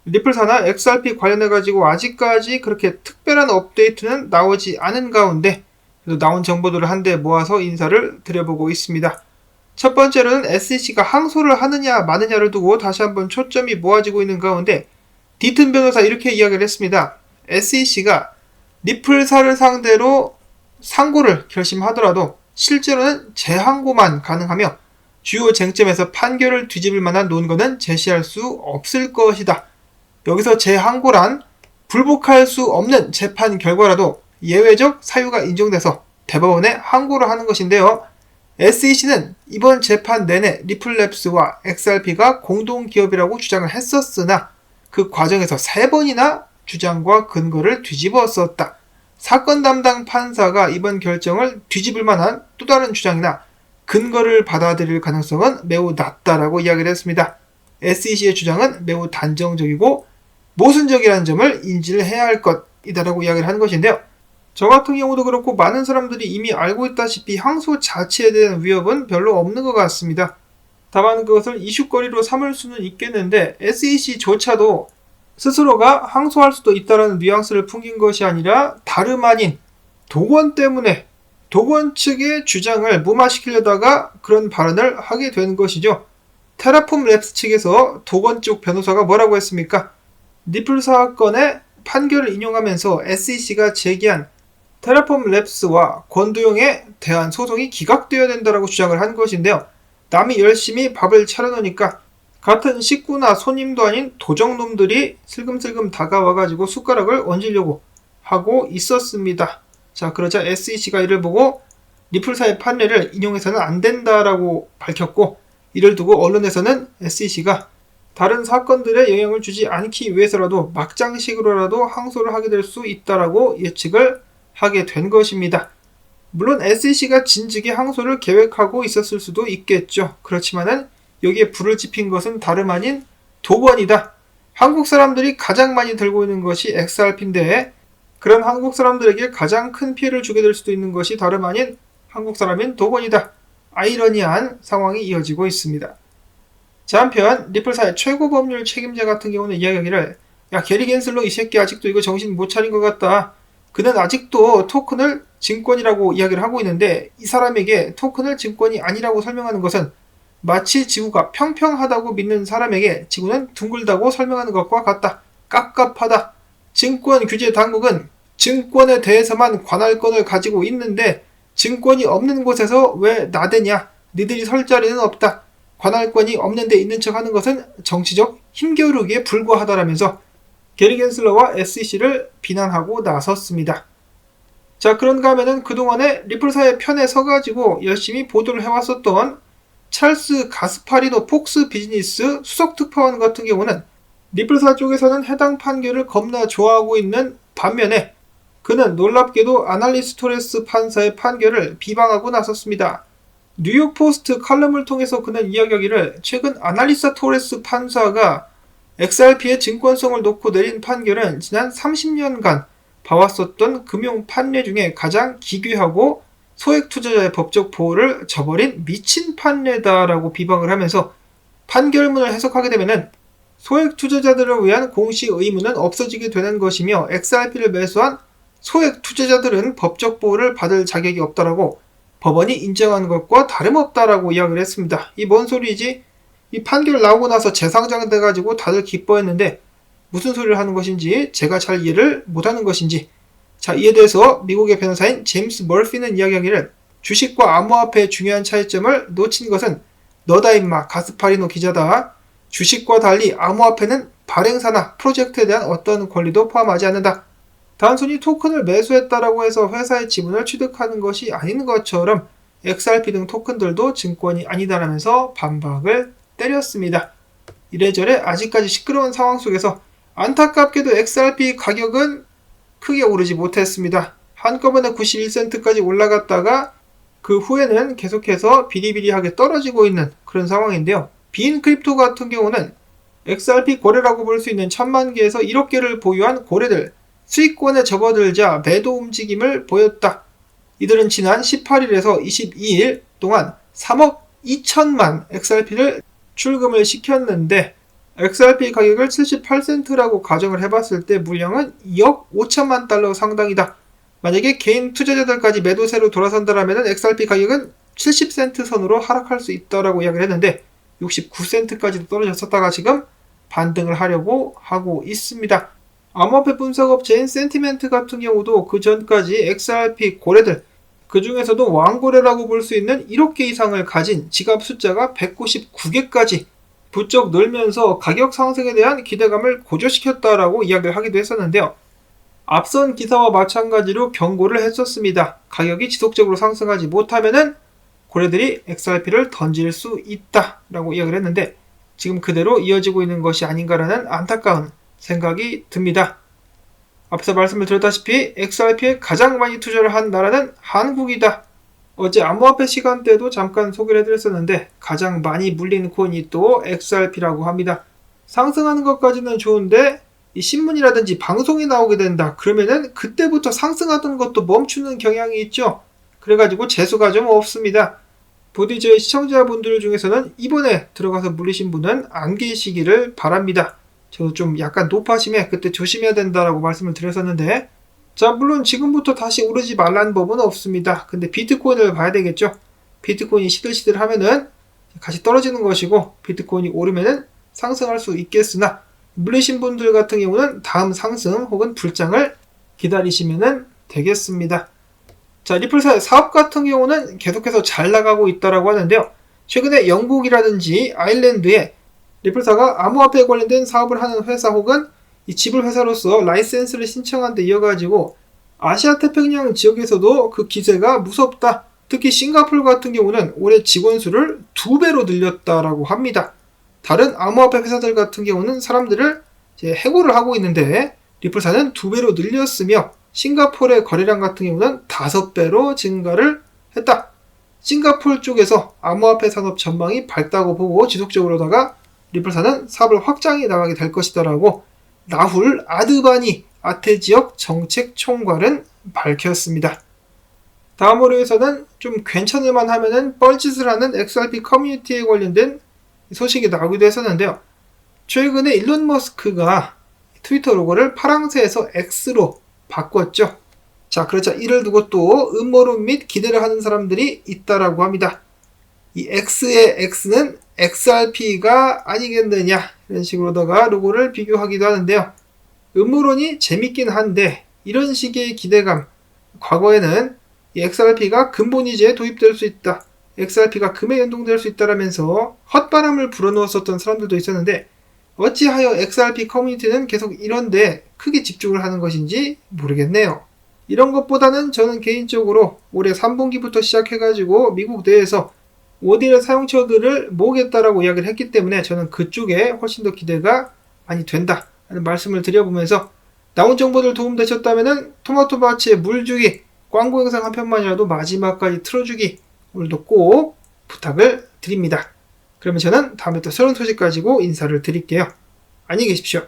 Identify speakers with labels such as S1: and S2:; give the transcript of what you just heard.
S1: 리플사나 XRP 관련해가지고 아직까지 그렇게 특별한 업데이트는 나오지 않은 가운데 그래도 나온 정보들을 한데 모아서 인사를 드려보고 있습니다. 첫 번째로는 SEC가 항소를 하느냐 마느냐를 두고 다시 한번 초점이 모아지고 있는 가운데 디튼 변호사 이렇게 이야기를 했습니다. SEC가 리플사를 상대로 상고를 결심하더라도 실제로는 재항고만 가능하며 주요 쟁점에서 판결을 뒤집을 만한 논거는 제시할 수 없을 것이다. 여기서 재항고란 불복할 수 없는 재판 결과라도 예외적 사유가 인정돼서 대법원에 항고를 하는 것인데요. SEC는 이번 재판 내내 리플랩스와 XRP가 공동기업이라고 주장을 했었으나 그 과정에서 3번이나 주장과 근거를 뒤집었었다. 사건 담당 판사가 이번 결정을 뒤집을 만한 또 다른 주장이나 근거를 받아들일 가능성은 매우 낮다라고 이야기를 했습니다. SEC의 주장은 매우 단정적이고 모순적이라는 점을 인지를 해야 할 것이다라고 이야기를 한 것인데요. 저 같은 경우도 그렇고 많은 사람들이 이미 알고 있다시피 항소 자체에 대한 위협은 별로 없는 것 같습니다. 다만 그것을 이슈거리로 삼을 수는 있겠는데 SEC조차도 스스로가 항소할 수도 있다는 뉘앙스를 풍긴 것이 아니라 다름 아닌 도건 때문에 도건 측의 주장을 무마시키려다가 그런 발언을 하게 된 것이죠. 테라폼 랩스 측에서 도건 쪽 변호사가 뭐라고 했습니까? 리플 사건의 판결을 인용하면서 SEC가 제기한 테라폼 랩스와 권도영에 대한 소송이 기각되어야 된다고 주장을 한 것인데요. 남이 열심히 밥을 차려놓으니까 같은 식구나 손님도 아닌 도적놈들이 슬금슬금 다가와가지고 숟가락을 얹으려고 하고 있었습니다. 자, 그러자 SEC가 이를 보고 리플사의 판례를 인용해서는 안 된다라고 밝혔고, 이를 두고 언론에서는 SEC가 다른 사건들에 영향을 주지 않기 위해서라도 막장식으로라도 항소를 하게 될 수 있다라고 예측을 하게 된 것입니다. 물론 SEC가 진즉에 항소를 계획하고 있었을 수도 있겠죠. 그렇지만은 여기에 불을 지핀 것은 다름 아닌 도건이다. 한국 사람들이 가장 많이 들고 있는 것이 XRP인데 그런 한국 사람들에게 가장 큰 피해를 주게 될 수도 있는 것이 다름 아닌 한국 사람인 도건이다. 아이러니한 상황이 이어지고 있습니다. 자, 한편 리플사의 최고 법률 책임자 같은 경우는 이야기하기를, 야, 게리 겐슬러 이 새끼 아직도 이거 정신 못 차린 것 같다. 그는 아직도 토큰을 증권이라고 이야기를 하고 있는데 이 사람에게 토큰을 증권이 아니라고 설명하는 것은 마치 지구가 평평하다고 믿는 사람에게 지구는 둥글다고 설명하는 것과 같다. 깝깝하다. 증권 규제 당국은 증권에 대해서만 관할권을 가지고 있는데 증권이 없는 곳에서 왜 나대냐. 니들이 설 자리는 없다. 관할권이 없는데 있는 척 하는 것은 정치적 힘겨루기에 불과하다라면서 게리 겐슬러와 SEC를 비난하고 나섰습니다. 자, 그런가 하면은 그동안에 리플사의 편에 서가지고 열심히 보도를 해왔었던 찰스 가스파리노 폭스 비즈니스 수석특파원 같은 경우는 리플사 쪽에서는 해당 판결을 겁나 좋아하고 있는 반면에 그는 놀랍게도 아날리스 토레스 판사의 판결을 비방하고 나섰습니다. 뉴욕 포스트 칼럼을 통해서 그는 이야기하기를 최근 아날리사 토레스 판사가 XRP의 증권성을 놓고 내린 판결은 지난 30년간 봐왔었던 금융 판례 중에 가장 기괴하고 소액 투자자의 법적 보호를 저버린 미친 판례다라고 비방을 하면서 판결문을 해석하게 되면은 소액 투자자들을 위한 공시 의무는 없어지게 되는 것이며 XRP를 매수한 소액 투자자들은 법적 보호를 받을 자격이 없다라고 법원이 인정하는 것과 다름없다라고 이야기를 했습니다. 이 뭔 소리지? 이 판결 나오고 나서 재상장돼가지고 다들 기뻐했는데 무슨 소리를 하는 것인지 제가 잘 이해를 못하는 것인지. 자, 이에 대해서 미국의 변호사인 제임스 머피는 이야기하기를 주식과 암호화폐의 중요한 차이점을 놓친 것은 너다 임마 가스파리노 기자다. 주식과 달리 암호화폐는 발행사나 프로젝트에 대한 어떤 권리도 포함하지 않는다. 단순히 토큰을 매수했다라고 해서 회사의 지분을 취득하는 것이 아닌 것처럼 XRP 등 토큰들도 증권이 아니다라면서 반박을 때렸습니다. 이래저래 아직까지 시끄러운 상황 속에서 안타깝게도 XRP 가격은 크게 오르지 못했습니다. 한꺼번에 91센트까지 올라갔다가 그 후에는 계속해서 비리비리하게 떨어지고 있는 그런 상황인데요. 빈 크립토 같은 경우는 XRP 고래라고 볼 수 있는 1000만 개에서 1억 개를 보유한 고래들 수익권에 접어들자 매도 움직임을 보였다. 이들은 지난 18일에서 22일 동안 3억 2천만 XRP를 출금을 시켰는데 XRP 가격을 78센트라고 가정을 해봤을 때 물량은 2억 5천만 달러 상당이다. 만약에 개인 투자자들까지 매도세로 돌아선다라면 XRP 가격은 70센트 선으로 하락할 수 있다라고 이야기를 했는데 69센트까지도 떨어졌었다가 지금 반등을 하려고 하고 있습니다. 암호화폐 분석업체인 센티멘트 같은 경우도 그 전까지 XRP 고래들, 그 중에서도 왕고래라고 볼 수 있는 1억 개 이상을 가진 지갑 숫자가 199개까지 부쩍 늘면서 가격 상승에 대한 기대감을 고조시켰다라고 이야기를 하기도 했었는데요. 앞선 기사와 마찬가지로 경고를 했었습니다. 가격이 지속적으로 상승하지 못하면은 고래들이 XRP를 던질 수 있다라고 이야기를 했는데 지금 그대로 이어지고 있는 것이 아닌가라는 안타까운 생각이 듭니다. 앞서 말씀을 드렸다시피 XRP에 가장 많이 투자를 한 나라는 한국이다. 어제 암호화폐 시간대도 잠깐 소개를 해드렸었는데 가장 많이 물린 코인이 또 XRP라고 합니다. 상승하는 것까지는 좋은데 이 신문이라든지 방송이 나오게 된다. 그러면은 그때부터 상승하던 것도 멈추는 경향이 있죠. 그래가지고 재수가 좀 없습니다. 부디 저희 시청자분들 중에서는 이번에 들어가서 물리신 분은 안 계시기를 바랍니다. 저도 좀 약간 높아심에 그때 조심해야 된다라고 말씀을 드렸었는데 자, 물론 지금부터 다시 오르지 말라는 법은 없습니다. 근데 비트코인을 봐야 되겠죠. 비트코인이 시들시들 하면은 같이 떨어지는 것이고 비트코인이 오르면은 상승할 수 있겠으나 물리신 분들 같은 경우는 다음 상승 혹은 불장을 기다리시면 되겠습니다. 자, 리플사의 사업 같은 경우는 계속해서 잘 나가고 있다라고 하는데요. 최근에 영국이라든지 아일랜드에 리플사가 암호화폐에 관련된 사업을 하는 회사 혹은 이 지불 회사로서 라이센스를 신청한 데 이어가지고 아시아 태평양 지역에서도 그 기세가 무섭다. 특히 싱가포르 같은 경우는 올해 직원 수를 2배로 늘렸다라고 합니다. 다른 암호화폐 회사들 같은 경우는 사람들을 이제 해고를 하고 있는데 리플사는 2배로 늘렸으며 싱가포르의 거래량 같은 경우는 5배로 증가를 했다. 싱가포르 쪽에서 암호화폐 산업 전망이 밝다고 보고 지속적으로다가 리플사는 사업을 확장해 나가게 될 것이다라고 라훌 아드바니 아태지역 정책총괄은 밝혔습니다. 다음으로 해서는 좀 괜찮을만 하면은 뻘짓을 하는 XRP 커뮤니티에 관련된 소식이 나오기도 했었는데요. 최근에 일론 머스크가 트위터 로고를 파랑새에서 X로 바꿨죠. 자, 그렇죠. 이를 두고 또 음모론 및 기대를 하는 사람들이 있다라고 합니다. 이 X의 X는 XRP가 아니겠느냐 이런 식으로다가 로고를 비교하기도 하는데요. 음모론이 재밌긴 한데 이런 식의 기대감, 과거에는 이 XRP가 근본이제에 도입될 수 있다, XRP가 금에 연동될 수 있다라면서 헛바람을 불어넣었었던 사람들도 있었는데 어찌하여 XRP 커뮤니티는 계속 이런데 크게 집중을 하는 것인지 모르겠네요. 이런 것보다는 저는 개인적으로 올해 3분기부터 시작해가지고 미국 내에서 오디의 사용처들을 모으겠다라고 이야기를 했기 때문에 저는 그쪽에 훨씬 더 기대가 많이 된다 라는 말씀을 드려보면서 나온 정보들 도움되셨다면 토마토밭에 물주기 광고 영상 한 편만이라도 마지막까지 틀어주기 오늘도 꼭 부탁을 드립니다. 그러면 저는 다음에 또 새로운 소식 가지고 인사를 드릴게요. 안녕히 계십시오.